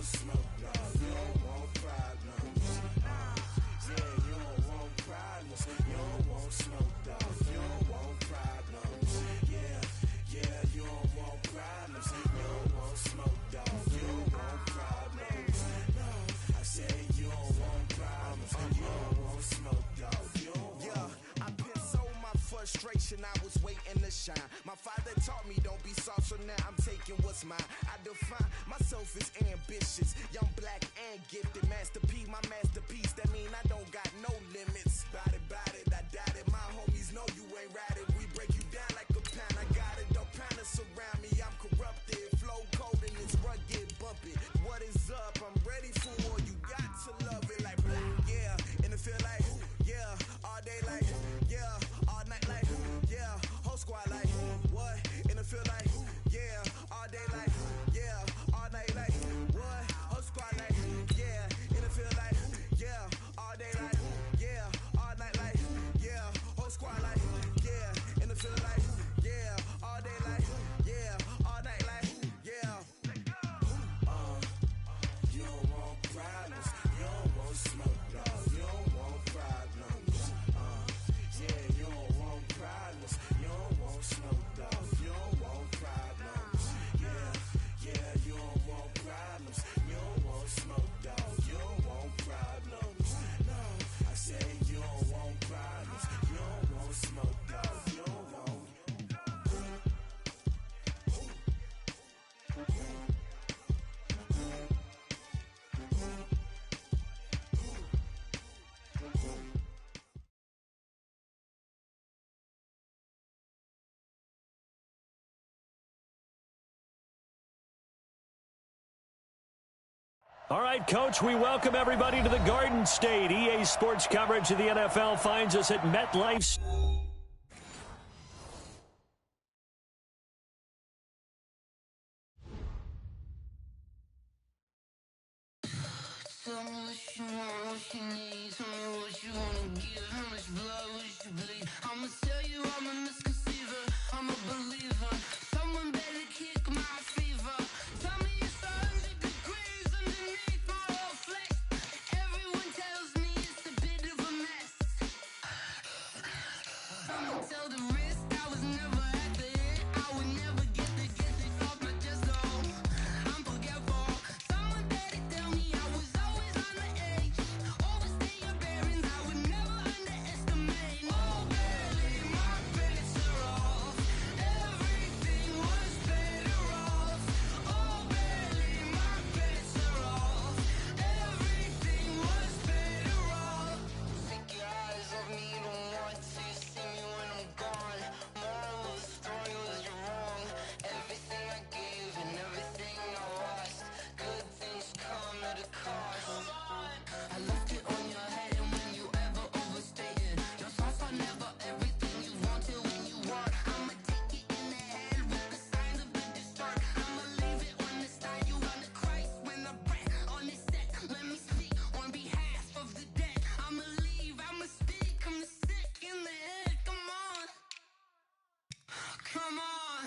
want smoke, dog. You don't want problems. Yeah, you don't want problems. You don't want smoke, dog. You don't want problems. Yeah, you don't want problems. You don't want smoke, dog. You don't want problems. No, I say you don't want problems. You don't want smoke, dog. You don't want. Yeah, I've been so my frustration, I was waiting to shine. My father taught me don't be soft, so now I'm taking what's mine. I define myself as ambitious, young, black, and gifted. Master P, my masterpiece. That mean I don't got no limits. Bout it, I doubt it. My homies know you ain't ratted. We break you down like a pound. I got it, don't pound us around me. I'm corrupted, flow cold and it's rugged, bumpy. What is up? I'm ready for war. You got to love it like black, yeah. And it feel like, yeah, all day like, yeah, all night like, yeah, whole squad like, what? And it feel like, yeah, all day like, yeah, all night like, what? Whole squad like, yeah, and it feel like, yeah, all day like, yeah, all night like, yeah, whole squad like, yeah, and it feel like, yeah, all day like, yeah, all night like, yeah. You don't want problems, you don't want smoke, dog. You don't want problems. Yeah, you don't want problems, you don't want smoke, dog. You don't want problems. Yeah, you don't want problems, you don't want smoke, dog. You don't want problems. No, I say you don't want problems, you don't want smoke, dog. You don't want. All right, Coach, we welcome everybody to the Garden State. EA Sports coverage of the NFL finds us at MetLife. Tell me what you want, what you need. Tell me what you wanna give. How much blood would you bleed? I'ma tell you I'm a misconceiver. I'm a believer. Someone better kick my fever. Tell me it's 100 degrees underneath my whole flesh. Everyone tells me it's a bit of a mess. I'ma tell the risk I was never at the hit. I would never get it off my chest though. I'm forgetful. Someone better tell me I was always on the edge. Overstay your bearings, I would never underestimate. Oh, barely, my bets are off. Everything was better off. Oh, barely, my bets are off. Everything was better off. Take your eyes off me, you don't want to see me when I'm gone. Moral of the story was you're wrong. Everything I gave and everything I lost. Good things come at a cost. I left it on your head, and when you ever overstated, your thoughts are never everything you wanted when you want. I'ma take it in the head with the signs of the distort. I'ma leave it on the side. You on the Christ when I breath on this set. Let me speak on behalf of the dead. I'ma leave, I'ma speak. I'm the sick in the head. Come on, come on.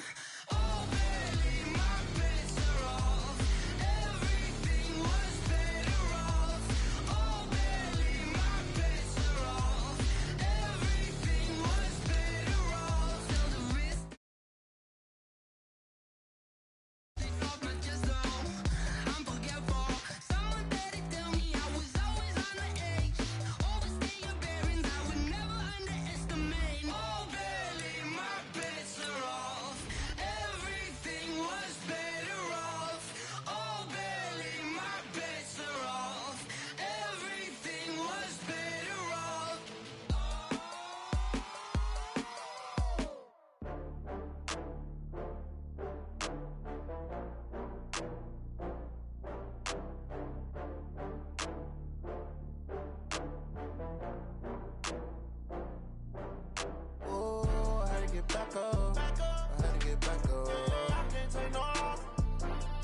Oh, barely, my bets are off. Everything was better off. Oh, barely, my bets are off. Everything was better off. Tell the risk off my chest though. I'm forgetful. Someone better tell me I was always on the edge. Overstay your bearings, I would never underestimate. Oh, barely, my bets are off. Everything was better off. Oh, barely, my bets are off. Everything was better off. Oh, I had to get back up. I had to get back up. I can't take no loss.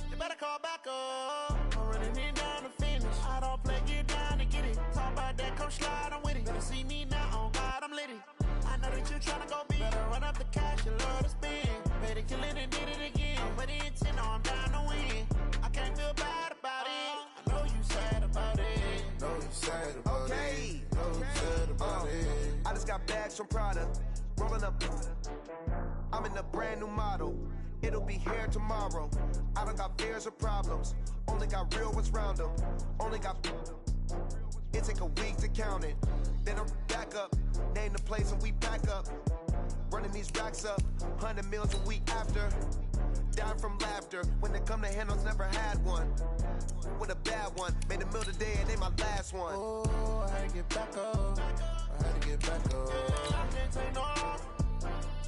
You better call back up. I'm running it down to finish. I don't play, get down to get it. Talk about that, come slide, I'm with it. Better see me now, on God, I'm litty. I know that you tryna go big. Better run up the cash, you love to spend. Better kill it and did it again. I'm with the intent, no, I'm down to win. I can't feel bad about it. got bags from Prada, rolling up. I'm in a brand new model. It'll be here tomorrow. I don't got fears or problems. Only got real ones round them. Only got. It take a week to count it. Then I'm back up. Name the place and we back up. Running these racks up. 100 meals a week after. Down from laughter. When they come to handles, never had one. With a bad one. Made a meal today and they my last one. Oh, I had to get back up. I had to get back up. I can't take no loss.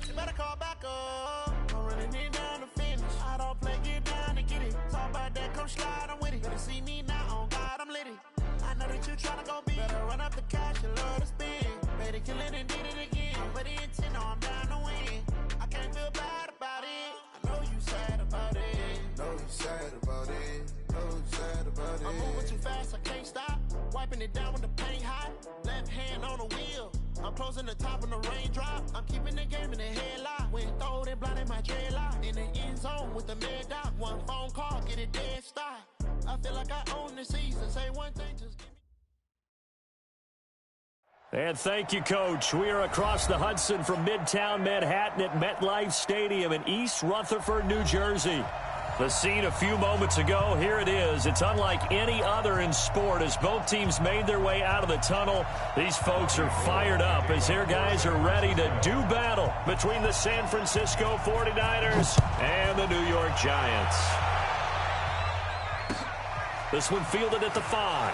You better call back up. I'm running it down to finish. I don't play, get down and get it. Talk about that, come slide, I'm with it. Better see me now, on God, I'm lit it. I know that you tryna go big. Better run up the cash, you love to spend. Better kill it and did it again. But the intent, no, I'm down to win. I can't feel bad about it. I know you sad about it. Know you sad about it. Know you sad about it. I'm moving too fast, I can't stop. Wiping it down with the paint hot. Left hand on the wheel. I'm closing the top on the raindrop. I'm keeping the game in the headlock. When throwed and blinded my dreadlock. In the end zone with the mad dot. One phone call, get it dead stop. I feel like I own the season. Say one thing, just give me. And thank you, Coach. We are across the Hudson from Midtown Manhattan at MetLife Stadium in East Rutherford, New Jersey. The scene a few moments ago, here it is. It's unlike any other in sport as both teams made their way out of the tunnel. These folks are fired up as their guys are ready to do battle between the San Francisco 49ers and the New York Giants. This one fielded at the 5.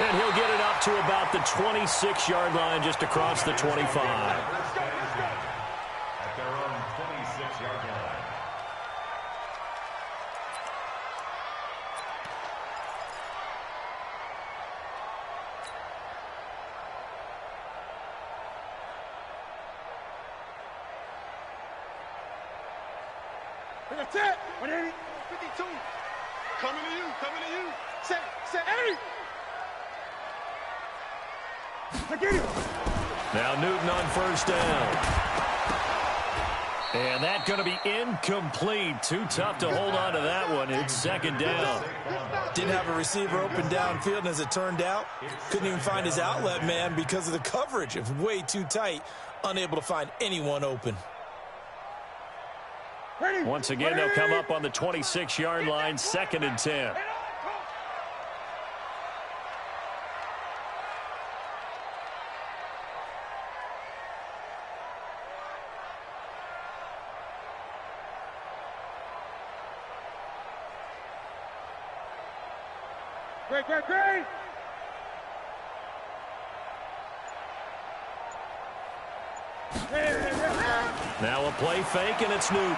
And he'll get it up to about the 26-yard line just across the 25. Let's go. At their own 26-yard line. That's it. 180, 52. Coming to you. Set, hey! I get him. Now Newton on first down. And that's going to be incomplete. Too tough to hold on to that one. It's second down. Didn't have a receiver open downfield, and as it turned out, couldn't even find his outlet man because of the coverage. It was way too tight, unable to find anyone open. Once again, they'll come up on the 26-yard line, 2nd and 10. Great. Now a play fake, and it's Newton.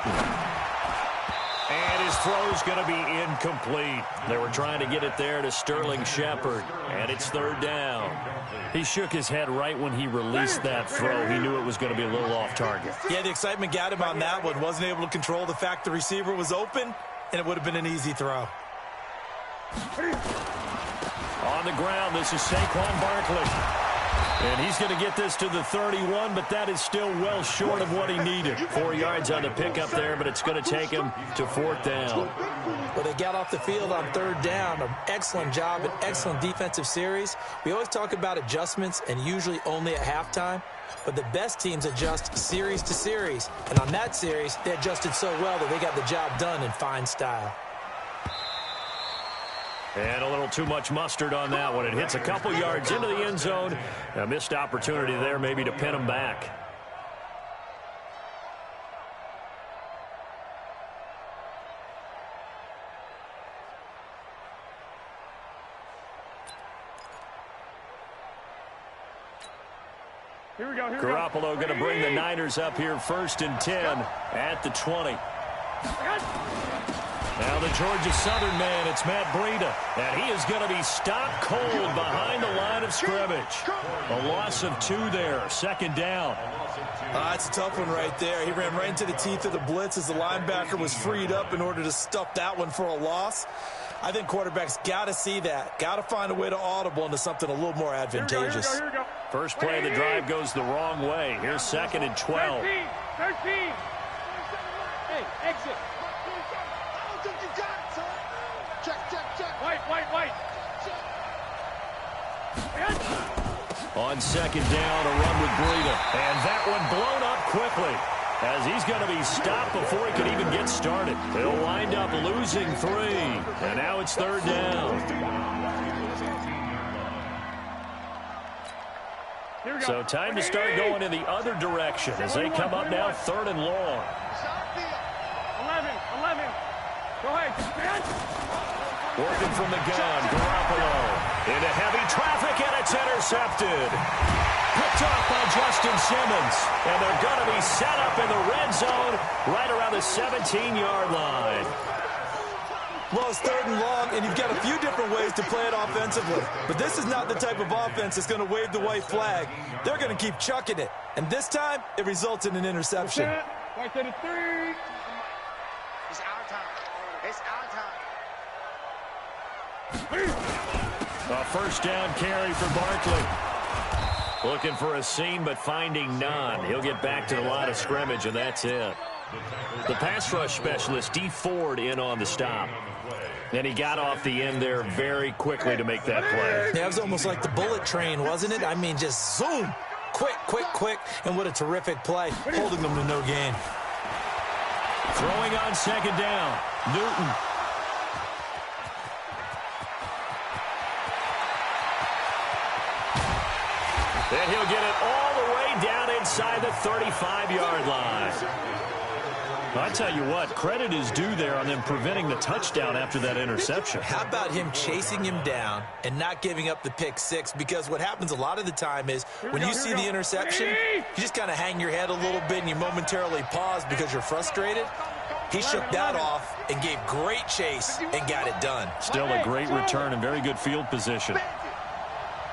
And his throw's going to be incomplete. They were trying to get it there to Sterling Shepard, and it's 3rd down. He shook his head right when he released that throw. He knew it was going to be a little off target. Yeah, the excitement got him on that one. Wasn't able to control the fact the receiver was open, and it would have been an easy throw. On the ground, this is Saquon Barkley. And he's going to get this to the 31, but that is still well short of what he needed. 4 yards on the pickup there, but it's going to take him to 4th down. Well, they got off the field on 3rd down. An excellent job, an excellent defensive series. We always talk about adjustments, and usually only at halftime. But the best teams adjust series to series. And on that series, they adjusted so well that they got the job done in fine style. And a little too much mustard on that one. It hits a couple yards into the end zone. A missed opportunity there maybe to pin him back. Here we go. Garoppolo going to bring the Niners up here 1st and 10 at the 20. Now the Georgia Southern man, it's Matt Breida, and he is going to be stopped cold behind the line of scrimmage. A loss of 2 there, 2nd down. That's a tough one right there. He ran right into the teeth of the blitz as the linebacker was freed up in order to stuff that one for a loss. I think quarterbacks got to see that. Got to find a way to audible into something a little more advantageous. Here we go. First play of the drive goes the wrong way. Here's 2nd and 12. 13. Hey, exit. White. On second down, a run with Breida. And that one blown up quickly, as he's going to be stopped before he can even get started. He'll wind up losing 3. And now it's third down. So time to start going in the other direction as they come up now third and long. 11. Go ahead. Working from the gun, Garoppolo into heavy traffic, and it's intercepted. Picked off by Justin Simmons, and they're going to be set up in the red zone right around the 17-yard line. Well, it's third and long, and you've got a few different ways to play it offensively. But this is not the type of offense that's going to wave the white flag. They're going to keep chucking it. And this time, it results in an interception. Right to the 3. It's our time. It's our time. A first down carry for Barkley. Looking for a seam, but finding none. He'll get back to the line of scrimmage, and that's it. The pass rush specialist, D. Ford, in on the stop. And he got off the end there very quickly to make that play. Yeah, it was almost like the bullet train, wasn't it? I mean, just zoom. Quick. And what a terrific play, holding them to no gain. Throwing on second down, Newton. And he'll get it all the way down inside the 35-yard line. I tell you what, credit is due there on them preventing the touchdown after that interception. How about him chasing him down and not giving up the pick six? Because what happens a lot of the time is when you see the interception, you just kind of hang your head a little bit and you momentarily pause because you're frustrated. He shook that off and gave great chase and got it done. Still a great return and very good field position.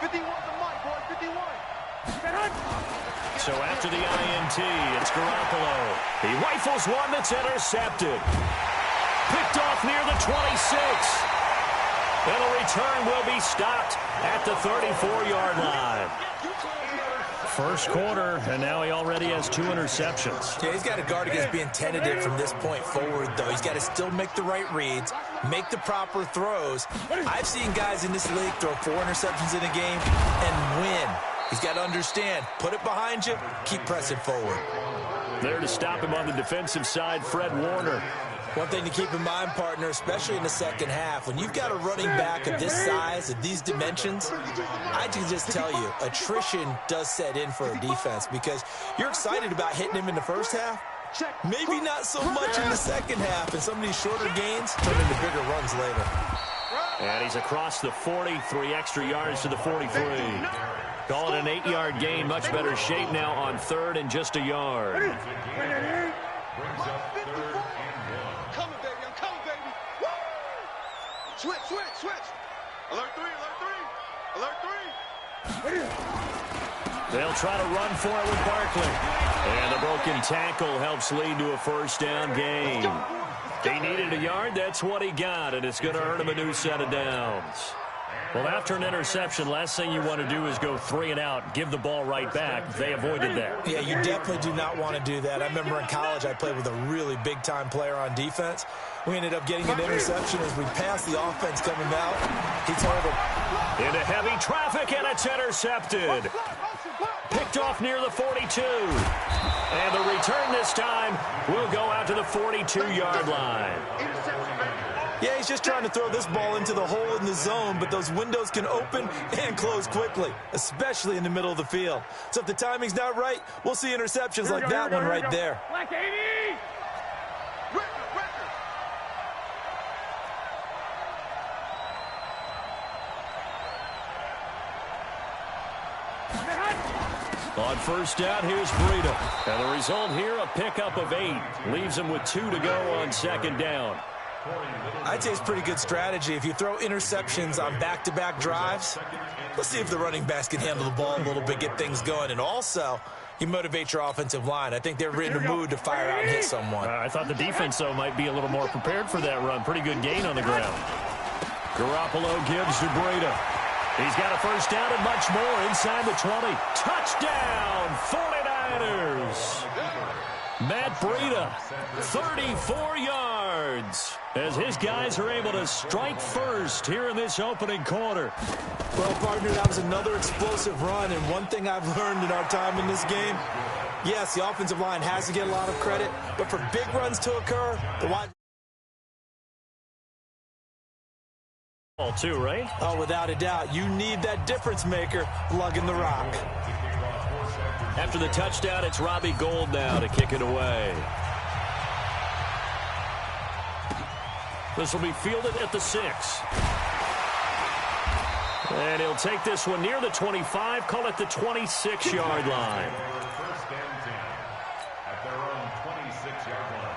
51 the mic, boy. 51. So after the INT, it's Garoppolo. He rifles one that's intercepted. Picked off near the 26. And the return will be stopped at the 34-yard line. First quarter, and now he already has 2 interceptions. Yeah, he's got to guard against being tentative from this point forward, though. He's got to still make the right reads, make the proper throws. I've seen guys in this league throw 4 interceptions in a game and win. He's got to understand, put it behind you, keep pressing forward. There to stop him on the defensive side, Fred Warner. One thing to keep in mind, partner, especially in the second half, when you've got a running back of this size, of these dimensions, I can just tell you, attrition does set in for a defense because you're excited about hitting him in the first half, maybe not so much in the second half, and some of these shorter gains turn into bigger runs later. And he's across the 40, 3 extra yards to the 43. Call it an 8-yard gain, much better shape now on third and just a yard. Brings up third and 1. Coming, baby. I'm coming, baby. Woo! Switch. Alert 3. They'll try to run for it with Barkley. And the broken tackle helps lead to a first down gain. He needed a yard. That's what he got, and it's going to earn him a new set of downs. Well, after an interception, last thing you want to do is go 3 and out, give the ball right back. They avoided that. Yeah, you definitely do not want to do that. I remember in college I played with a really big-time player on defense. We ended up getting an interception as we passed the offense coming out. He told him. Into heavy traffic, and it's intercepted. Picked off near the 42. And the return this time will go out to the 42-yard line. Yeah, he's just trying to throw this ball into the hole in the zone, but those windows can open and close quickly, especially in the middle of the field. So if the timing's not right, we'll see interceptions like that one right there. Black 80. On first down, here's Breida. And the result here, a pickup of 8. Leaves him with 2 to go on second down. I'd say it's pretty good strategy. If you throw interceptions on back-to-back drives, let's see if the running backs can handle the ball a little bit, get things going. And also, you motivate your offensive line. I think they're in the mood to fire out and hit someone. I thought the defense, though, might be a little more prepared for that run. Pretty good gain on the ground. Garoppolo gives to Breida. He's got a first down and much more inside the 20. Touchdown, 49ers. Matt Breida, 34 yards. yards as his guys are able to strike first here in this opening quarter. Well, partner, that was another explosive run, and one thing I've learned in our time in this game, yes, the offensive line has to get a lot of credit, but for big runs to occur, the wide... All two, right? Oh, without a doubt. You need that difference maker lugging the rock. After the touchdown, it's Robbie Gould now to kick it away. This will be fielded at the 6. And he'll take this one near the 25, call it the 26-yard line. First and 10 at their own 26-yard line.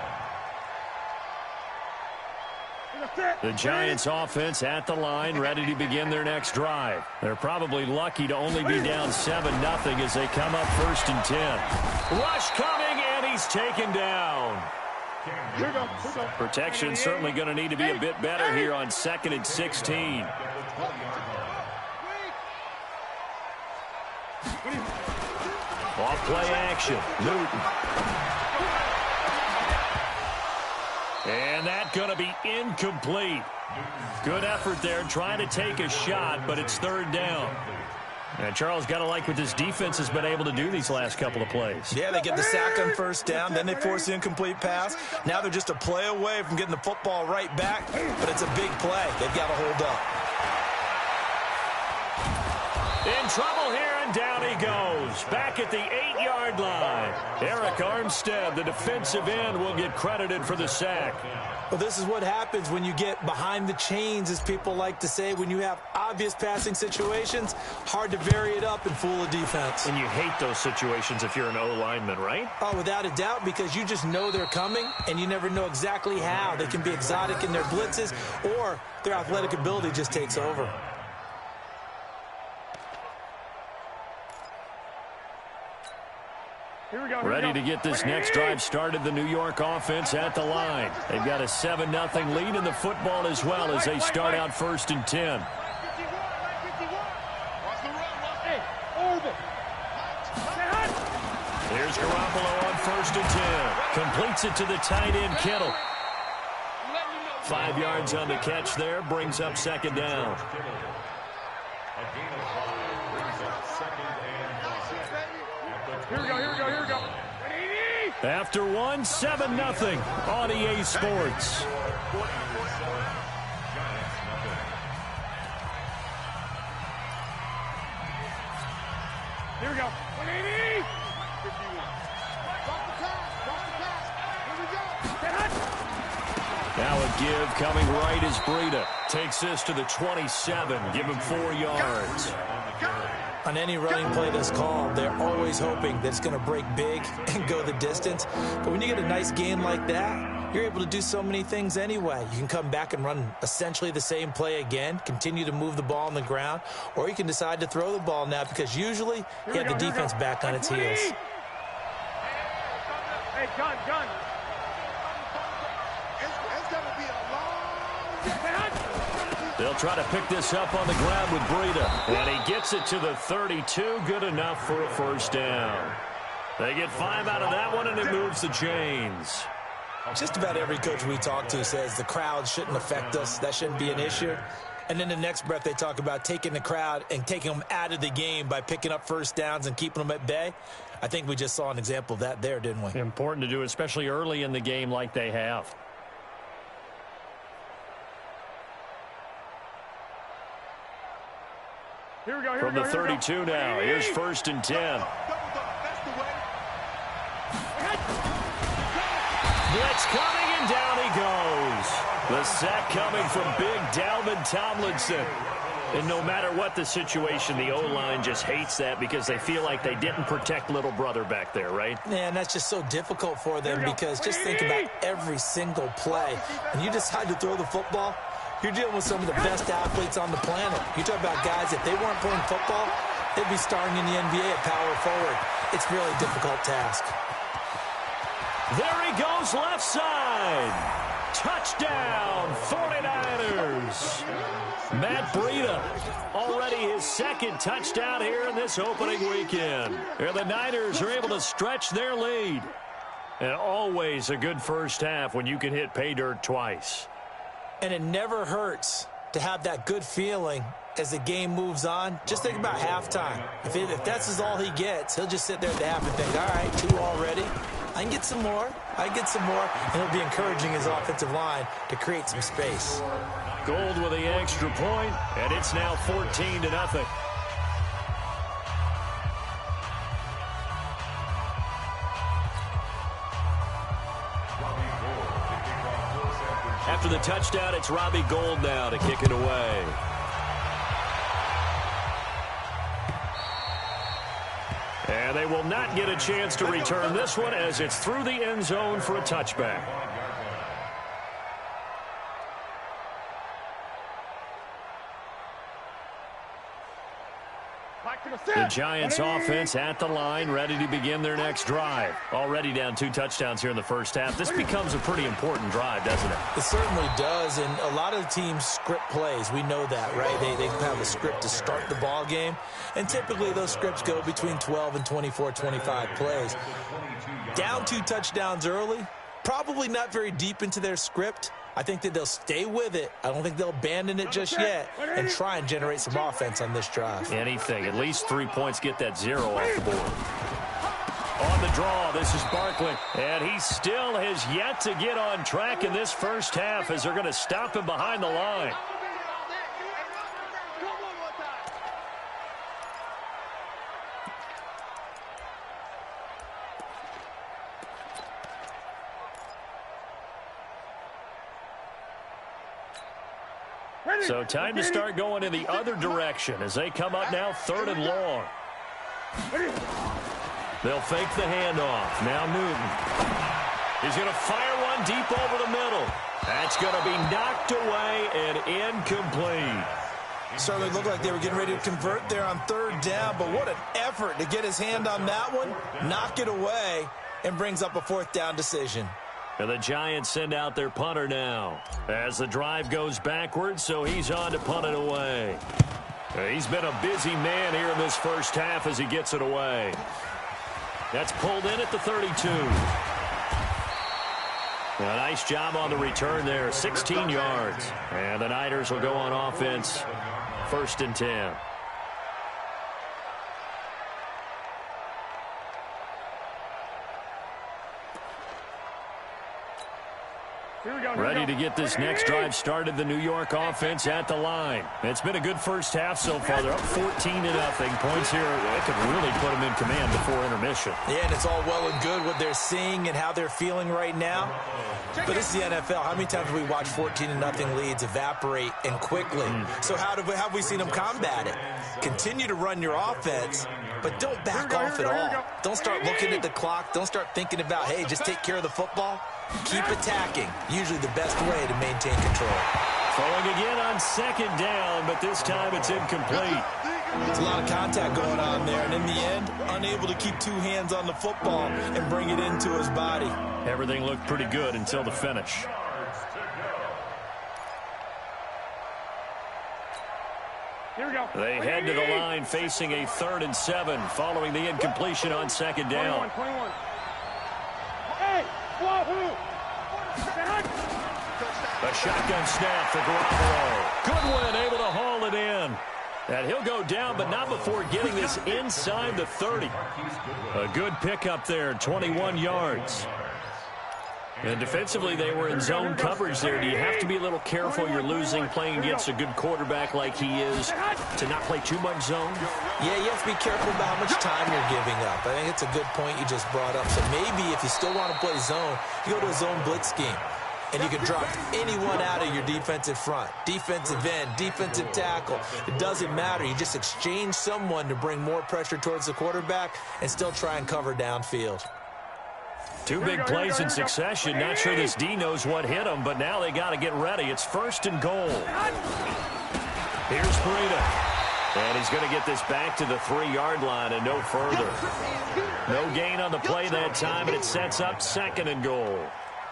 The Giants offense at the line, ready to begin their next drive. They're probably lucky to only be down 7-0 as they come up 1st and 10. Rush coming, and he's taken down. Protection certainly going to need to be a bit better here on 2nd and 16. Off play action. Newton. And that's going to be incomplete. Good effort there trying to take a shot, but it's 3rd down. And Charles, got to like what this defense has been able to do these last couple of plays. Yeah, they get the sack on 1st down, then they force the incomplete pass. Now they're just a play away from getting the football right back, but it's a big play. They've got to hold up. In trouble here, and down he goes. Back at the 8-yard line. Eric Armstead, the defensive end, will get credited for the sack. Well, this is what happens when you get behind the chains, as people like to say. When you have obvious passing situations, hard to vary it up and fool a defense. And you hate those situations if you're an O-lineman, right? Oh, without a doubt, because you just know they're coming, and you never know exactly how. They can be exotic in their blitzes, or their athletic ability just takes over. Ready to get this next drive started, the New York offense at the line. They've got a 7-0 lead in the football as well as they start out 1st and 10. Here's Garoppolo on 1st and 10. Completes it to the tight end, Kittle. 5 yards on the catch there, brings up 2nd down. Here we go. After one, 7-0 on EA Sports. Here we go. 180. 51. Now a give coming right as Breida takes this to the 27. Give him 4 yards. On any running play that's called, they're always hoping that it's going to break big and go the distance. But when you get a nice game like that, you're able to do so many things anyway. You can come back and run essentially the same play again, continue to move the ball on the ground, or you can decide to throw the ball now because usually you have the defense back on its heels. Hey, gun. It's going to be a long... They'll try to pick this up on the ground with Breida. And he gets it to the 32. Good enough for a 1st down. They get 5 out of that one, and it moves the chains. Just about every coach we talk to says the crowd shouldn't affect us. That shouldn't be an issue. And then the next breath they talk about taking the crowd and taking them out of the game by picking up 1st downs and keeping them at bay. I think we just saw an example of that there, didn't we? Important to do, especially early in the game like they have. Here we go. From the 32 now, here's 1st and 10. Blitz coming, and down he goes. The sack coming from big Dalvin Tomlinson. And no matter what the situation, the O-line just hates that because they feel like they didn't protect little brother back there, right? Man, that's just so difficult for them because just think about every single play. When you decide to throw the football, you're dealing with some of the best athletes on the planet. You talk about guys, if they weren't playing football, they'd be starring in the NBA at power forward. It's really a difficult task. There he goes, left side. Touchdown, 49ers. Matt Breida, already his 2nd touchdown here in this opening weekend. Here the Niners are able to stretch their lead. And always a good first half when you can hit pay dirt twice. And it never hurts to have that good feeling as the game moves on. Just think about halftime. If that's all he gets, he'll just sit there at the half and think, all right, 2 already. I can get some more. And he'll be encouraging his offensive line to create some space. Gold with the extra point, and it's now 14-0. After the touchdown, it's Robbie Gould now to kick it away. And they will not get a chance to return this one as it's through the end zone for a touchback. The Giants offense at the line, ready to begin their next drive. Already down 2 touchdowns here in the first half. This becomes a pretty important drive, doesn't it? It certainly does, and a lot of the teams script plays. We know that, right? They have a script to start the ball game, and typically those scripts go between 12 and 24, 25 plays. Down 2 touchdowns early, probably not very deep into their script. I think that they'll stay with it. I don't think they'll abandon it just yet and try and generate some offense on this drive. Anything. At least 3 points, get that 0 off the board. On the draw, this is Barkley. And he still has yet to get on track in this first half as they're going to stop him behind the line. So time to start going in the other direction as they come up now 3rd and long. They'll fake the handoff. Now Newton. He's going to fire one deep over the middle. That's going to be knocked away and incomplete. Certainly looked like they were getting ready to convert there on 3rd down, but what an effort to get his hand on that one, knock it away, and brings up a 4th down decision. And the Giants send out their punter now as the drive goes backwards, so he's on to punt it away. He's been a busy man here in this first half as he gets it away. That's pulled in at the 32. A nice job on the return there, 16 yards. And the Niners will go on offense, 1st and 10. Ready to get this next drive started, the New York offense at the line. It's been a good first half so far. They're up 14-0. Points here, they could really put them in command before intermission. Yeah, and it's all well and good what they're seeing and how they're feeling right now. But this is the NFL. How many times have we watched 14-0 leads evaporate and quickly? So how have we seen them combat it? Continue to run your offense, but don't back off at all. Don't start looking at the clock. Don't start thinking about, hey, just take care of the football. Keep attacking. Usually the best way to maintain control. Throwing again on 2nd down, but this time it's incomplete. There's a lot of contact going on there, and in the end, unable to keep 2 hands on the football and bring it into his body. Everything looked pretty good until the finish. Here we go. They head to the line facing a 3rd and 7 following the incompletion on 2nd down. 21. Hey, Wahoo! A shotgun snap for Garoppolo. Goodwin able to haul it in. And he'll go down, but not before getting this inside the 30. A good pickup there, 21 yards. And defensively, they were in zone coverage there. Do you have to be a little careful? You're losing, playing against a good quarterback like he is, to not play too much zone? Yeah, you have to be careful about how much time you're giving up. I think it's a good point you just brought up. So maybe if you still want to play zone, you go to a zone blitz scheme. And you can drop anyone out of your defensive front. Defensive end, defensive tackle. It doesn't matter. You just exchange someone to bring more pressure towards the quarterback and still try and cover downfield. 2 big plays in succession. Not sure this D knows what hit him, but now they got to get ready. It's 1st and goal. Here's Breida. And he's going to get this back to the 3-yard line and no further. No gain on the play that time, and it sets up 2nd and goal.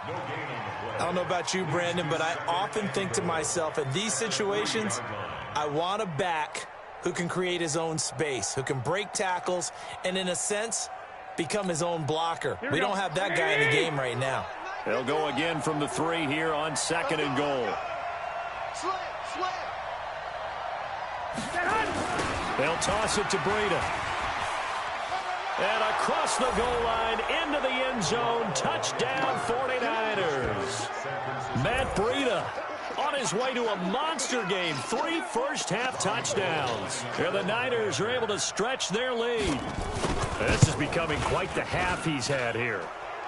I don't know about you, Brandon, but I often think to myself, in these situations, I want a back who can create his own space, who can break tackles, and in a sense, become his own blocker. We don't have that guy in the game right now. They'll go again from the 3 here on 2nd and goal. They'll toss it to Breida. And across the goal line, into the end zone, touchdown 49ers. Matt Breida on his way to a monster game, 3 first-half touchdowns. And the Niners are able to stretch their lead. This is becoming quite the half he's had here.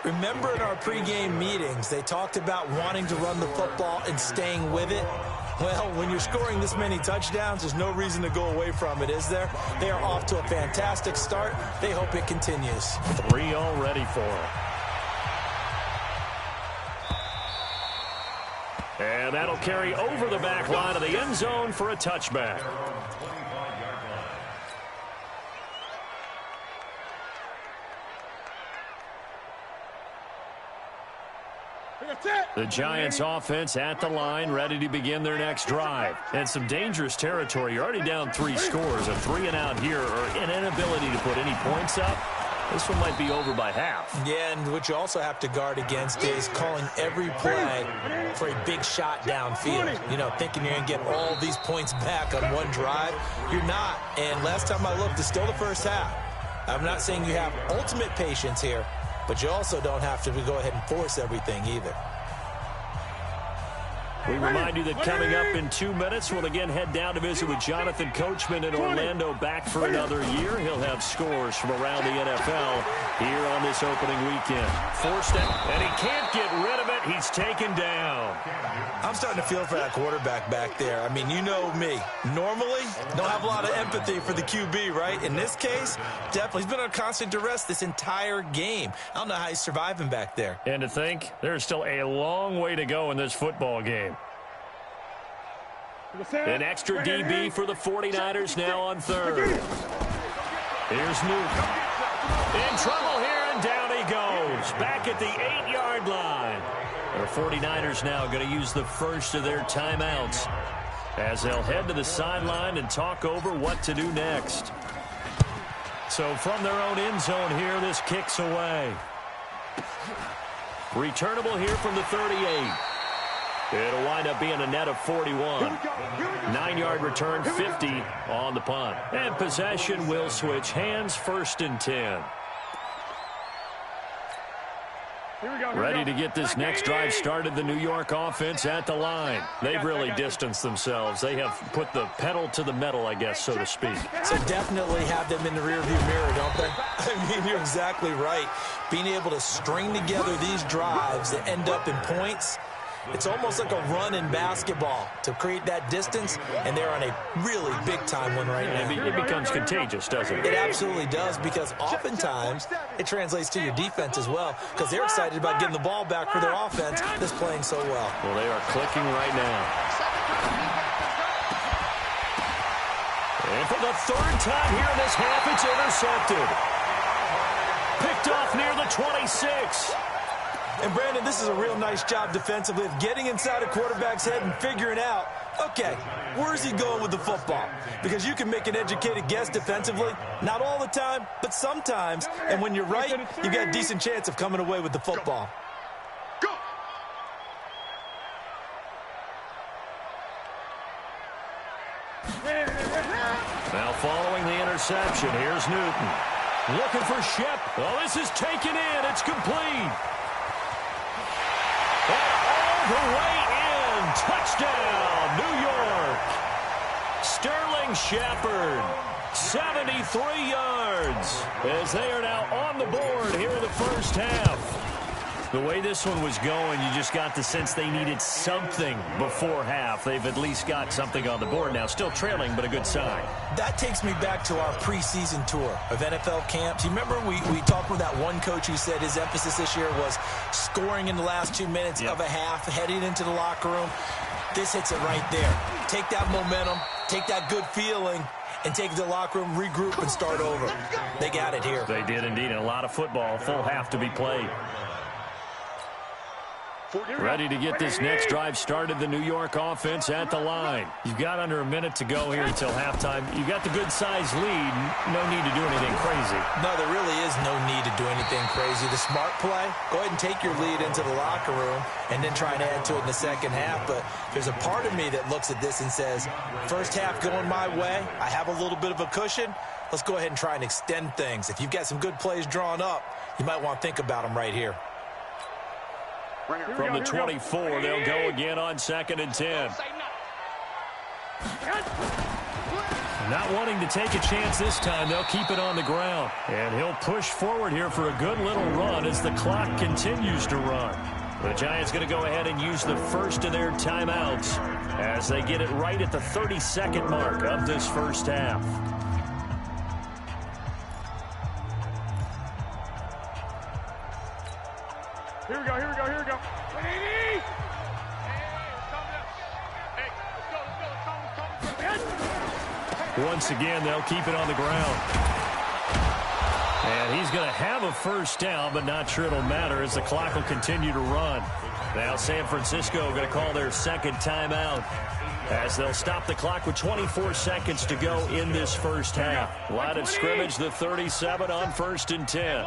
Remember in our pregame meetings, they talked about wanting to run the football and staying with it? Well, when you're scoring this many touchdowns, there's no reason to go away from it, is there? They are off to a fantastic start. They hope it continues. 3 already for him. And that'll carry over the back line of the end zone for a touchback. The Giants offense at the line, ready to begin their next drive. And some dangerous territory. You're already down 3 scores. A 3-and-out here, or an inability to put any points up. This one might be over by half. Yeah, and what you also have to guard against is calling every play for a big shot downfield. You know, thinking you're going to get all these points back on one drive. You're not. And last time I looked, it's still the first half. I'm not saying you have ultimate patience here, but you also don't have to go ahead and force everything either. We remind you that coming up in 2 minutes, we'll again head down to visit with Jonathan Coachman in Orlando, back for another year. He'll have scores from around the NFL here on this opening weekend. Forced it, and he can't get rid of it. He's taken down. I'm starting to feel for that quarterback back there. I mean, you know me. Normally, don't have a lot of empathy for the QB, right? In this case, definitely. He's been on constant duress this entire game. I don't know how he's surviving back there. And to think, there's still a long way to go in this football game. An extra DB for the 49ers now on 3rd. Here's Newton. In trouble here, and down he goes. Back at the 8-yard line. The 49ers now going to use the first of their timeouts as they'll head to the sideline and talk over what to do next. So from their own end zone here, this kicks away. Returnable here from the 38. It'll wind up being a net of 41. 9-yard return, 50 on the punt. And possession will switch hands, 1st and 10. Ready to get this next drive started, the New York offense at the line. They've really distanced themselves. They have put the pedal to the metal, I guess, so to speak. So definitely have them in the rearview mirror, don't they? I mean, you're exactly right. Being able to string together these drives that end up in points, it's almost like a run in basketball to create that distance, and they're on a really big-time one right now. It becomes contagious, doesn't it? It absolutely does, because oftentimes it translates to your defense as well, because they're excited about getting the ball back for their offense that's playing so well. Well, they are clicking right now. And for the 3rd time here in this half, it's intercepted. Picked off near the 26. And, Brandon, this is a real nice job defensively of getting inside a quarterback's head and figuring out, okay, where's he going with the football? Because you can make an educated guess defensively, not all the time, but sometimes. And when you're right, you've got a decent chance of coming away with the football. Now following the interception, here's Newton. Looking for Shep. Oh, this is taken in. It's complete. All the way in. Touchdown, New York. Sterling Shepard, 73 yards, as they are now on the board here in the first half. The way this one was going, you just got the sense they needed something before half. They've at least got something on the board now. Still trailing, but a good sign. That takes me back to our preseason tour of NFL camps. You remember we talked with that one coach who said his emphasis this year was scoring in the last 2 minutes of a half, heading into the locker room. This hits it right there. Take that momentum, take that good feeling, and take it to the locker room, regroup, and start over. They got it here. They did indeed, and a lot of football, full half to be played. Ready to get this next drive started, the New York offense at the line. You've got under a minute to go here until halftime. You've got the good-sized lead. No need to do anything crazy. No, there really is no need to do anything crazy. The smart play, go ahead and take your lead into the locker room and then try and add to it in the second half. But there's a part of me that looks at this and says, first half going my way, I have a little bit of a cushion. Let's go ahead and try and extend things. If you've got some good plays drawn up, you might want to think about them right here. From the 24, they'll go again on 2nd and 10. Not wanting to take a chance this time, they'll keep it on the ground. And he'll push forward here for a good little run as the clock continues to run. The Giants going to go ahead and use the first of their timeouts as they get it right at the 32nd mark of this first half. Here we go, here we go, here we go. Once again, they'll keep it on the ground. And he's going to have a first down, but not sure it'll matter as the clock will continue to run. Now San Francisco going to call their second timeout as they'll stop the clock with 24 seconds to go in this first half. Line of scrimmage, the 37 on 1st and 10.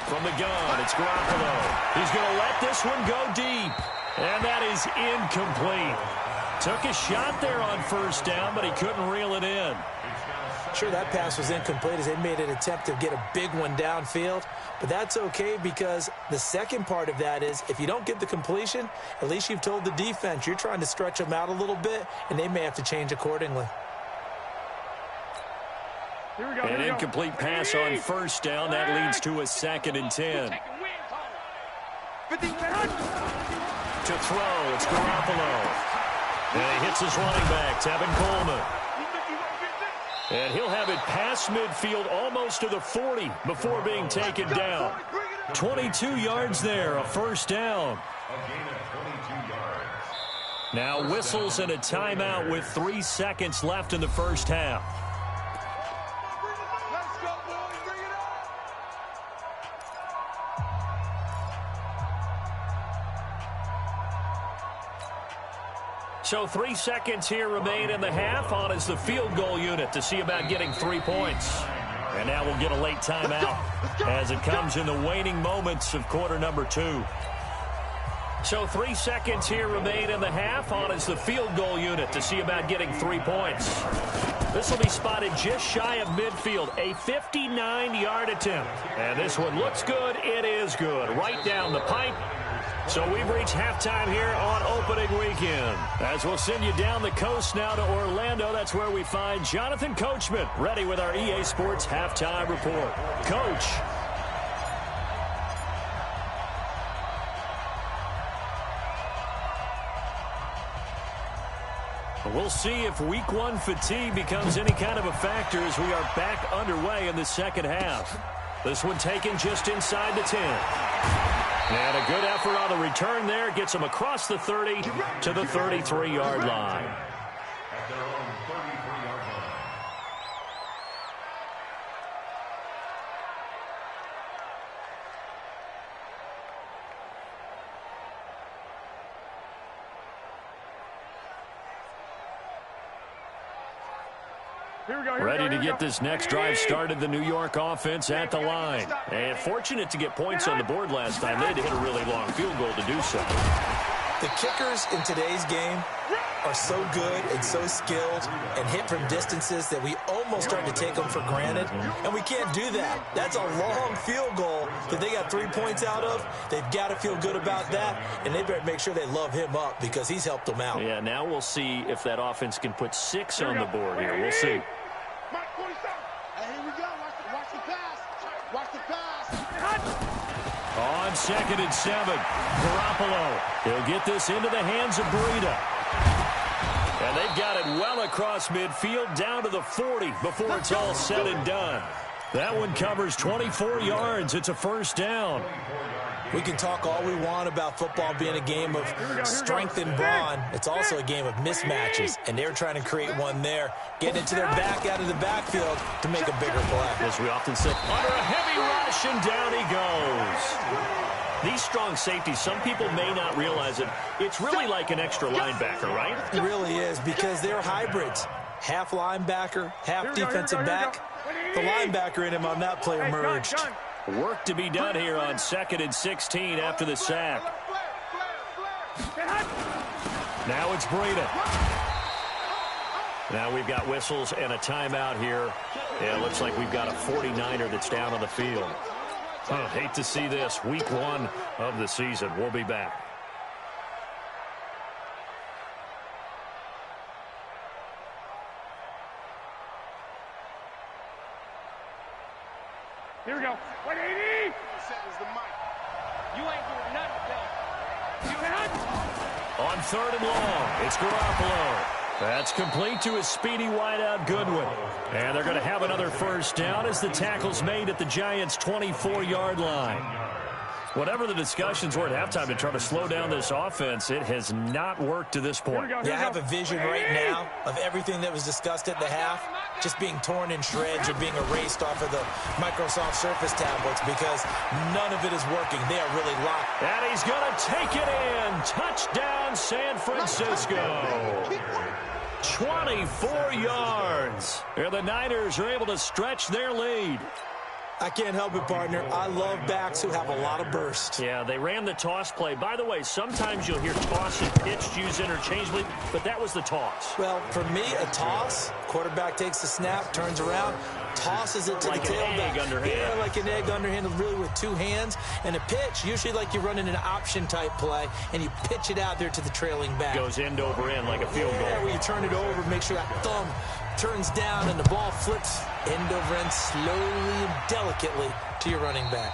From the gun, it's Garoppolo. He's going to let this one go deep. And that is incomplete. Took a shot there on first down, but he couldn't reel it in. Sure, that pass was incomplete as they made an attempt to get a big one downfield. But that's okay because the second part of that is if you don't get the completion, at least you've told the defense you're trying to stretch them out a little bit, and they may have to change accordingly. An incomplete pass on first down. That leads to a 2nd and 10. To throw, it's Garoppolo. And he hits his running back, Tevin Coleman. And he'll have it past midfield almost to the 40 before being taken down. 22 yards there, a first down. Now whistles and a timeout with 3 seconds left in the first half. So 3 seconds here remain in the half. On is the field goal unit to see about getting 3 points. And now we'll get a late timeout as it comes in the waning moments of quarter number 2. So 3 seconds here remain in the half. On is the field goal unit to see about getting 3 points. This will be spotted just shy of midfield, a 59-yard attempt. And this one looks good. It is good. Right down the pipe. So we've reached halftime here on opening weekend. As we'll send you down the coast now to Orlando, that's where we find Jonathan Coachman ready with our EA Sports halftime report. Coach. We'll see if week 1 fatigue becomes any kind of a factor as we are back underway in the second half. This one taken just inside the 10. And a good effort on the return there. Gets him across the 30 to the 33-yard line. At their own 33-yard line. Ready to get this next drive started, the New York offense at the line. And fortunate to get points on the board last time. They had to hit a really long field goal to do so. The kickers in today's game are so good and so skilled and hit from distances that we almost start to take them for granted, and we can't do that. That's a long field goal that they got 3 points out of. They've got to feel good about that, and they better make sure they love him up because he's helped them out. Yeah, now we'll see if that offense can put 6 on the board here. We'll see. Hey, here we go. Watch the pass. Watch the pass. On 2nd and 7, Garoppolo. He'll get this into the hands of Breida. And they've got it well across midfield down to the 40 before it's all said and done. That one covers 24 yards. It's a first down. We can talk all we want about football being a game of strength and brawn. It's also a game of mismatches, and they're trying to create one there, getting it to their back out of the backfield to make a bigger play. As we often say, under a heavy rush, and down he goes. These strong safeties, some people may not realize it. It's really like an extra linebacker, right? It really is, because they're hybrids. Half linebacker, half defensive back. The linebacker in him on that play emerged. Work to be done here on 2nd and 16 after the sack. Now it's Breida. Now we've got whistles and a timeout here. Yeah, it looks like we've got a 49er that's down on the field. Hate to see this. Week 1 of the season. We'll be back. Here we go. 180. Seconds the mic. You ain't doing nothing today. On 3rd and long, it's Garoppolo. That's complete to his speedy wideout Goodwin. And they're going to have another first down as the tackle's made at the Giants' 24-yard line. Whatever the discussions were at halftime to try to slow down this offense, it has not worked to this point. Yeah, I have a vision right now of everything that was discussed at the half just being torn in shreds or being erased off of the Microsoft Surface tablets because none of it is working. They are really locked. And he's going to take it in. Touchdown, San Francisco. 24 yards. And the Niners are able to stretch their lead. I can't help it, partner. I love backs who have a lot of burst. Yeah, they ran the toss play. By the way, sometimes you'll hear toss and pitch used interchangeably, but that was the toss. Well, for me, a toss, quarterback takes the snap, turns around, tosses it to like the tailback. Egg underhand. Yeah, like an egg underhand, really with 2 hands. And a pitch, usually like you're running an option-type play, and you pitch it out there to the trailing back. Goes end over end like a field goal. Yeah, where you turn it over, make sure that thumb turns down and the ball flips end over end slowly and delicately to your running back.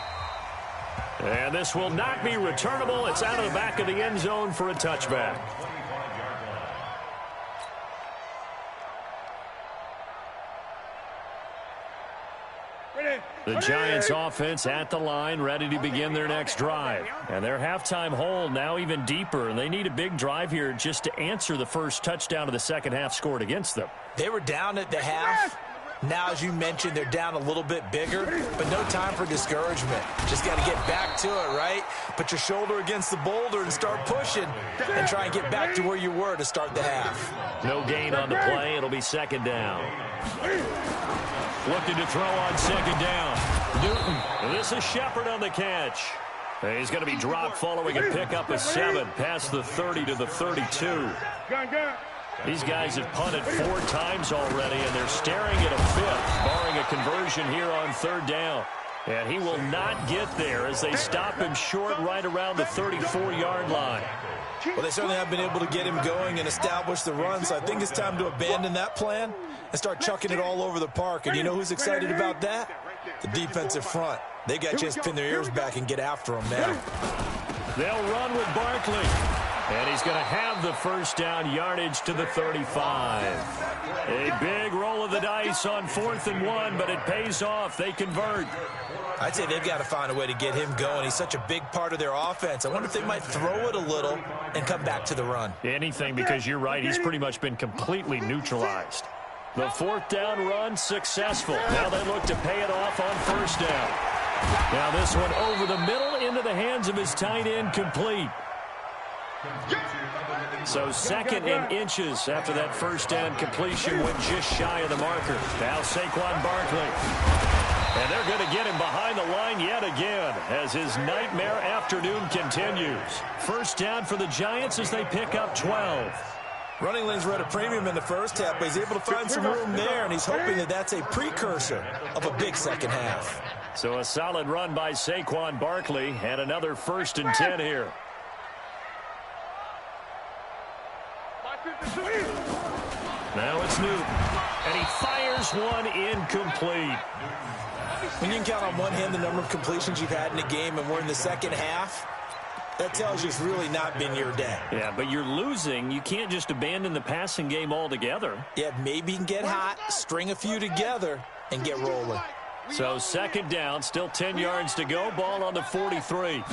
And this will not be returnable. It's out of the back of the end zone for a touchback. The Giants offense at the line, ready to begin their next drive. And their halftime hole now even deeper, and they need a big drive here just to answer the first touchdown of the second half scored against them. They were down at the half. Now, as you mentioned, they're down a little bit bigger, but no time for discouragement. Just got to get back to it, right? Put your shoulder against the boulder and start pushing and try and get back to where you were to start the half. No gain on the play. It'll be second down. Looking to throw on second down. Newton. This is Shepard on the catch. He's going to be dropped following a pickup of 7 past the 30 to the 32. These guys have punted 4 times already, and they're staring at a 5th, barring a conversion here on 3rd down. And he will not get there as they stop him short right around the 34-yard line. Well, they certainly have been able to get him going and establish the run, so I think it's time to abandon that plan and start chucking it all over the park. And you know who's excited about that? The defensive front. They got a chance to pin their ears back and get after him now. They'll run with Barkley. And he's going to have the first down, yardage to the 35. A big roll of the dice on 4th and 1, but it pays off. They convert. I'd say they've got to find a way to get him going. He's such a big part of their offense. I wonder if they might throw it a little and come back to the run. Anything, because you're right. He's pretty much been completely neutralized. The 4th down run successful. Now they look to pay it off on 1st down. Now this one over the middle into the hands of his tight end, complete. So 2nd and inches after that 1st down completion went just shy of the marker. Now Saquon Barkley. And they're going to get him behind the line yet again as his nightmare afternoon continues. 1st down for the Giants as they pick up 12. Running lanes were at a premium in the first half, but he's able to find some room there, and he's hoping that that's a precursor of a big second half. So a solid run by Saquon Barkley and another 1st and 10 here. Now it's Newton, and he fires one incomplete. When you can count on one hand the number of completions you've had in a game and we're in the second half, that tells you it's really not been your day. Yeah, but you're losing. You can't just abandon the passing game altogether. Yeah, maybe you can get hot, string a few together, and get rolling. So 2nd down, still 10 yards to go, ball on the 43.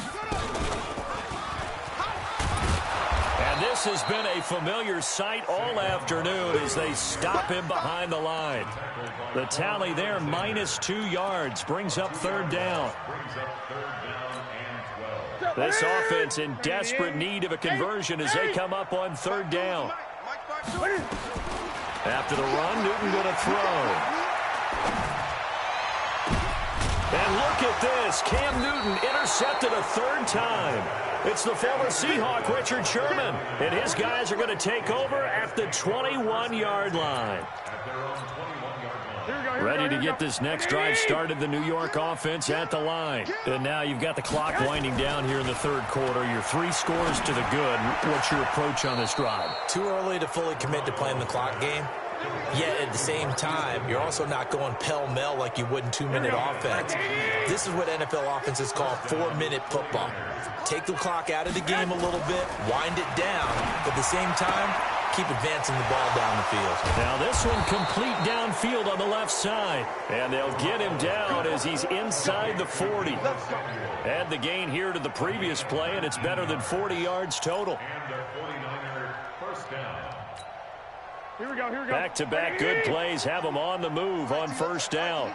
And this has been a familiar sight all afternoon as they stop him behind the line. The tally there, -2 yards, brings up 3rd down. This offense in desperate need of a conversion as they come up on third down. After the run, Newton going to throw. And look at this. Cam Newton intercepted a third time. It's the former Seahawk, Richard Sherman. And his guys are going to take over at the 21-yard line. Ready to get this next drive started, the New York offense at the line. And now you've got the clock winding down here in the third quarter. Your 3 scores to the good. What's your approach on this drive? Too early to fully commit to playing the clock game. Yet at the same time, you're also not going pell-mell like you would in 2-minute offense. This is what NFL offenses call 4-minute football. Take the clock out of the game a little bit, wind it down, but at the same time, keep advancing the ball down the field. Now this one complete downfield on the left side. And they'll get him down as he's inside the 40. Add the gain here to the previous play, and it's better than 40 yards total. And their 49er first down. Here we go. Back-to-back good plays have them on the move on first down.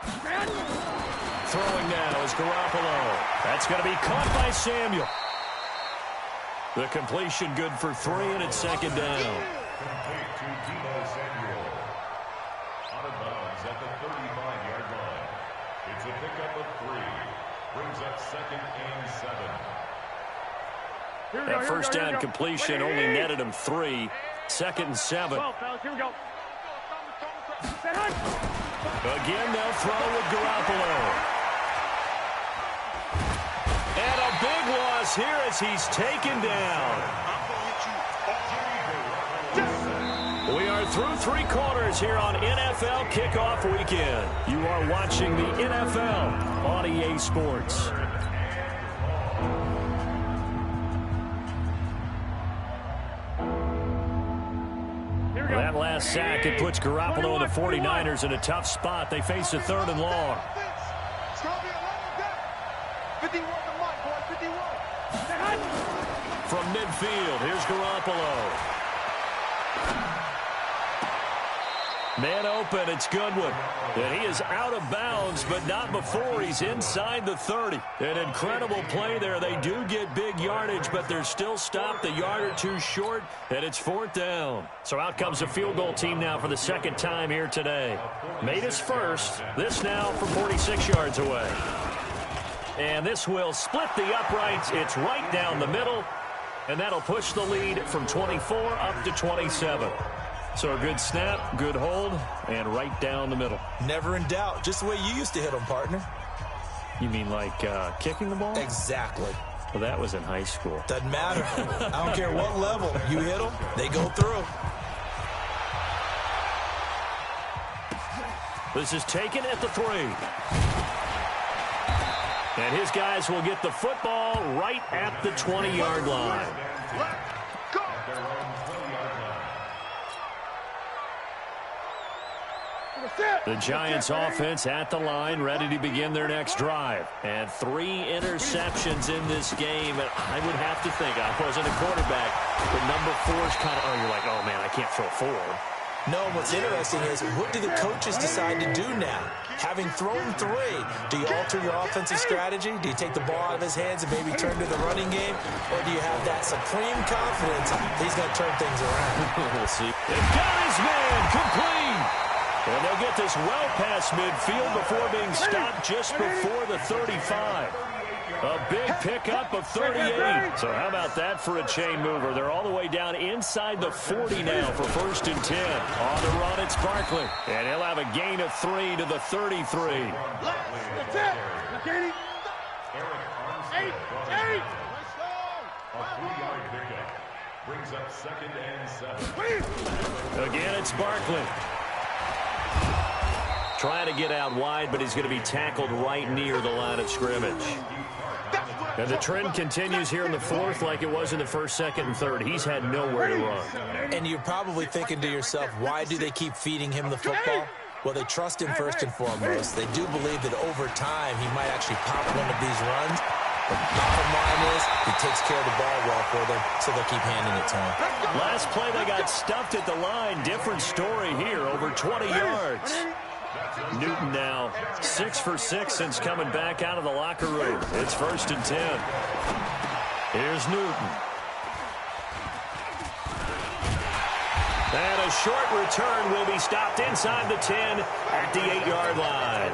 Throwing now is Garoppolo. That's going to be caught by Samuel. The completion good for 3, and it's second down. Complete to Deebo Samuel. Out of bounds at the 35-yard line. It's a pickup of 3. Brings up second and 7. That first down completion only netted him 3. Second and 7. Well, fellas, here we go. Again, they'll throw with Garoppolo. And a big loss here as he's taken down. We are through 3 quarters here on NFL Kickoff Weekend. You are watching the NFL on EA Sports. That last sack, it puts Garoppolo and the 49ers in a tough spot. They face a 3rd and long. It's going to be a long day. 51 to Mike, boy, 51. From midfield, here's Garoppolo. Man open, it's Goodwin. And he is out of bounds, but not before he's inside the 30. An incredible play there. They do get big yardage, but they're still stopped a yard or 2 short, and it's 4th down. So out comes a field goal team now for the 2nd time here today. Made his first. This now from 46 yards away. And this will split the uprights. It's right down the middle, and that'll push the lead from 24 up to 27. So a good snap, good hold, and right down the middle. Never in doubt. Just the way you used to hit them, partner. You mean like kicking the ball? Exactly. Well, that was in high school. Doesn't matter. I don't care what level. You hit them, they go through. This is taken at the 3. And his guys will get the football right at the 20-yard line. The Giants offense at the line, ready to begin their next drive. And 3 interceptions in this game. And I would have to think, I wasn't a quarterback, but number 4 is kind of, you're like, oh, man, I can't throw 4. No, what's interesting is, what do the coaches decide to do now? Having thrown 3, do you alter your offensive strategy? Do you take the ball out of his hands and maybe turn to the running game? Or do you have that supreme confidence he's going to turn things around? We'll see. They've got his man complete. And they'll get this well past midfield before being stopped just before the 35. A big pickup of 38. So how about that for a chain mover? They're all the way down inside the 40 now for 1st and 10. On the run, it's Barkley. And he'll have a gain of 3 to the 33. That's it. McKinney. 8. A 3-yard pickup. Brings up second and 7. Again, it's Barkley. Trying to get out wide, but he's going to be tackled right near the line of scrimmage. And the trend continues here in the 4th like it was in the 1st, 2nd, and 3rd. He's had nowhere to run. And you're probably thinking to yourself, why do they keep feeding him the football? Well, they trust him first and foremost. They do believe that over time he might actually pop one of these runs. But bottom line is, he takes care of the ball well for them, so they'll keep handing it to him. Last play, they got stuffed at the line. Different story here, over 20 yards. Newton now 6 for 6 since coming back out of the locker room. It's 1st and 10. Here's Newton. And a short return will be stopped inside the 10 at the 8-yard line.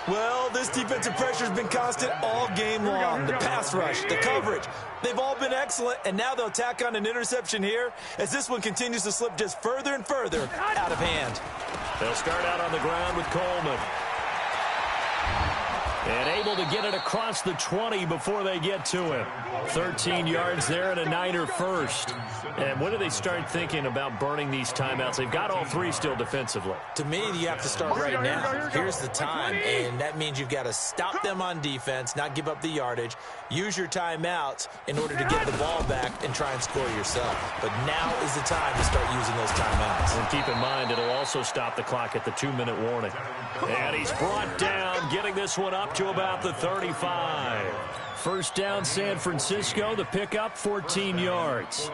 Well, this defensive pressure has been constant all game long. The pass rush, the coverage, they've all been excellent, and now they'll tack on an interception here as this one continues to slip just further and further out of hand. They'll start out on the ground with Coleman. And able to get it across the 20 before they get to him. 13 yards there and a Niner first. And what do they start thinking about burning these timeouts? They've got all 3 still defensively. To me, you have to start right now. Here's the time, and that means you've got to stop them on defense, not give up the yardage, use your timeouts in order to get the ball back and try and score yourself. But now is the time to start using those timeouts. And keep in mind, it'll also stop the clock at the 2-minute warning. And he's brought down, getting this one up to about the 35. First down, San Francisco. The pickup, 14 yards.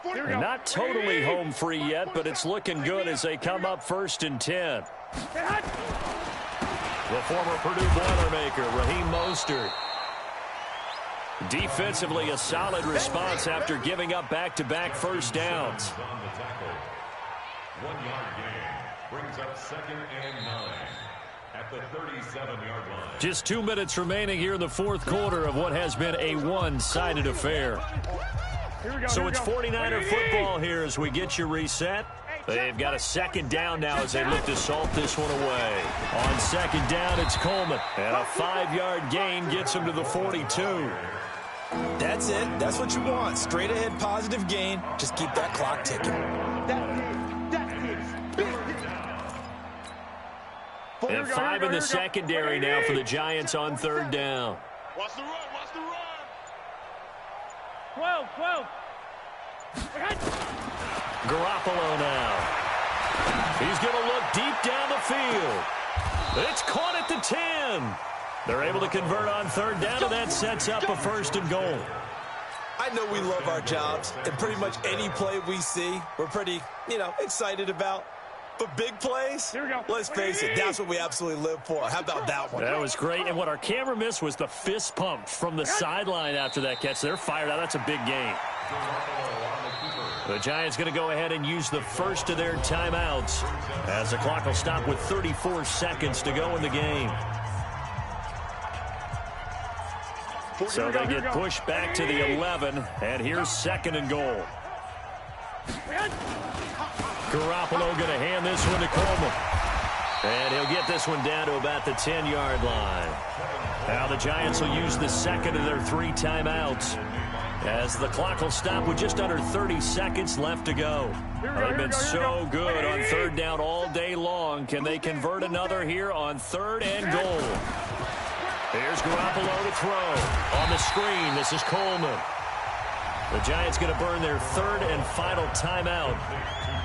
And not totally home free yet, but it's looking good as they come up 1st and 10. The former Purdue Boilermaker, Raheem Mostert. Defensively, a solid response after giving up back-to-back first downs. 1-yard gain brings up 2nd and 9 at the 37-yard line. Just 2 minutes remaining here in the 4th quarter of what has been a one-sided affair. So it's 49er football here as we get you reset. They've got a 2nd down now as they look to salt this one away. On 2nd down, it's Coleman. And a 5-yard gain gets him to the 42. That's it. That's what you want. Straight ahead positive gain. Just keep that clock ticking. And 5 in the secondary now for the Giants on 3rd down. Watch the run, watch the run. 12. Garoppolo now. He's going to look deep down the field. It's caught at the 10. They're able to convert on 3rd down, and that sets up a 1st and goal. I know we love our jobs, and pretty much any play we see, we're pretty, excited about. But big plays, let's face it, that's what we absolutely live for. How about that one? That was great, and what our camera missed was the fist pump from the sideline after that catch. They're fired out. That's a big gain. The Giants going to go ahead and use the first of their timeouts as the clock will stop with 34 seconds to go in the game. So they get pushed back to the 11, and here's 2nd and goal. Garoppolo going to hand this one to Coleman. And he'll get this one down to about the 10-yard line. Now the Giants will use the 2nd of their 3 timeouts as the clock will stop with just under 30 seconds left to go. They've been so good on 3rd down all day long. Can they convert another here on 3rd and goal? Here's Garoppolo to throw. On the screen, this is Coleman. The Giants going to burn their 3rd and final timeout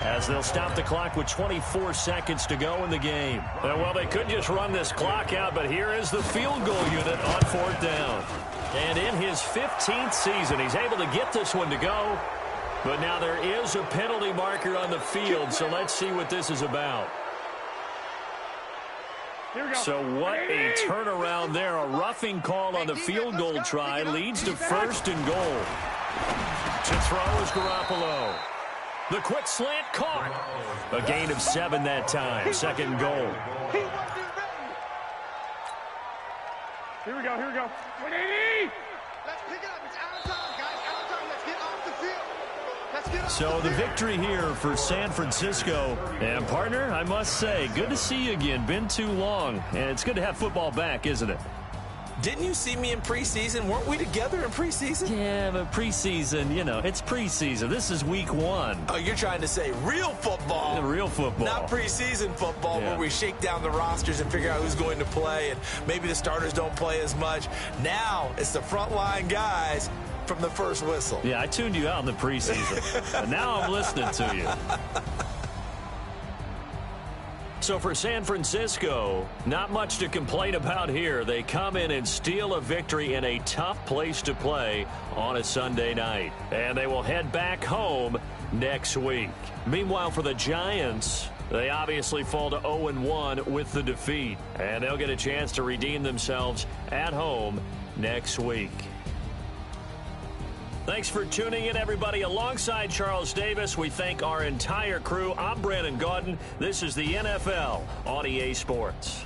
as they'll stop the clock with 24 seconds to go in the game. Well, they could just run this clock out, but here is the field goal unit on 4th down. And in his 15th season, he's able to get this one to go. But now there is a penalty marker on the field, so let's see what this is about. So what a turnaround there. A roughing call on the field goal try leads to 1st and goal. To throw is Garoppolo. The quick slant caught. A gain of 7 that time. 2nd goal. Here we go. 180. Let's pick it up. It's out of time, guys. Out of time. Let's get off the field. Let's get off So the victory here for San Francisco. And, partner, I must say, good to see you again. Been too long. And it's good to have football back, isn't it? Didn't you see me in preseason? Weren't we together in preseason? Yeah, but preseason, it's preseason. This is week 1. Oh, you're trying to say real football. Yeah, real football. Not preseason football where we shake down the rosters and figure out who's going to play, and maybe the starters don't play as much. Now it's the frontline guys from the first whistle. Yeah, I tuned you out in the preseason. But now I'm listening to you. So for San Francisco, not much to complain about here. They come in and steal a victory in a tough place to play on a Sunday night. And they will head back home next week. Meanwhile, for the Giants, they obviously fall to 0-1 with the defeat. And they'll get a chance to redeem themselves at home next week. Thanks for tuning in, everybody. Alongside Charles Davis, we thank our entire crew. I'm Brandon Gaudin. This is the NFL on EA Sports.